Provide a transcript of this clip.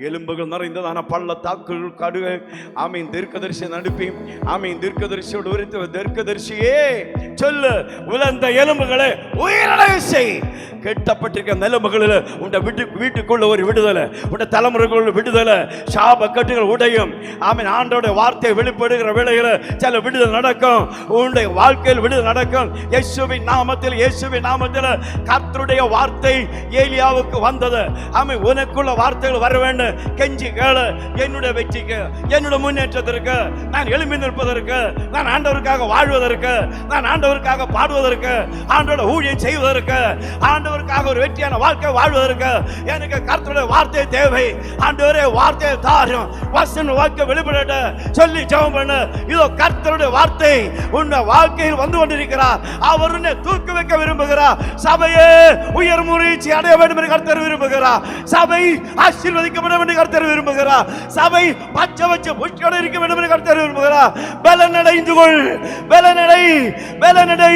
எலும்புகள் நிறைந்ததான பள்ளத்தாக்குள் கடுகு ஆமீன் தீர்க்கதரிசி அனுப்பி ஆமீன் தீர்க்கதரிசியோடு உரைத்து, தீர்க்கதரிசியே சொல்லு, உலர்ந்த எலும்புகளை உயிரடைய செய். கெட்டப்பட்டிருக்க எலும்புகளில் உண்ட வீட்டுக்குள்ள ஒரு விடுதலை, உண்ட தலைமுறைக்குள்ள விடுதலை, சாப கட்டுகள் உடையும். ஆமீன் ஆண்டோட வார்த்தை வெளிப்படுகிற வேளையில் சில விடுதலை நடக்கும், உன்னுடைய வாழ்க்கையில் விடுதலை நடக்கும். இயேசுவின் நாமத்தில், இயேசுவின் நாமத்தில் கர்த்தருடைய வார்த்தை ஏலியாவுக்கு வந்தது. ஆமீன் உனக்குள்ள வார்த்தைகள் வர வேண்டும். கெஞ்சி கேளு, என்னுடைய வெற்றிக்கு, என்னுடைய முன்னேற்றத்திற்கு, நான் எழும்பி நிற்பதற்கு, நான் ஆண்டவருக்காக வாழ்வதற்கு, நான் ஆண்டவருக்காக பாடுவதற்கு, ஆண்டோட ஊழியம் செய்வதற்கு, ஆண்டவருக்காக ஒரு வெற்றியான வாழ்க்கை வாழ்வதற்கு எனக்கு கர்த்தருடைய வார்த்தை தேவை. ஆண்டவரே வார்த்தையை தாரும், வசன வார்த்தை வெளிப்பட சொல்லி ஜெபம் பண்ணு. இதோ கர்த்தருடைய வார்த்தை உன்னை வாழ்க்கையில் வந்து கொண்டிருக்கிறார். அவர் உன்னை தூக்கி வைக்க விரும்புகிறார். சபையே உயர் முறைச்சி அடைய வேண்டும் என்று கர்த்தர் விரும்புகிறார். சபை ஆசீர்வதிக்கப்பட வேண்டும் என்று கர்த்தர் விரும்புகிறார். சபை பச்சை வச்ச புஷ்கோடு இருக்க வேண்டும் என்று கர்த்தர் விரும்புகிறார். பலனடைந்து கொள், பலனடை, பலனடை.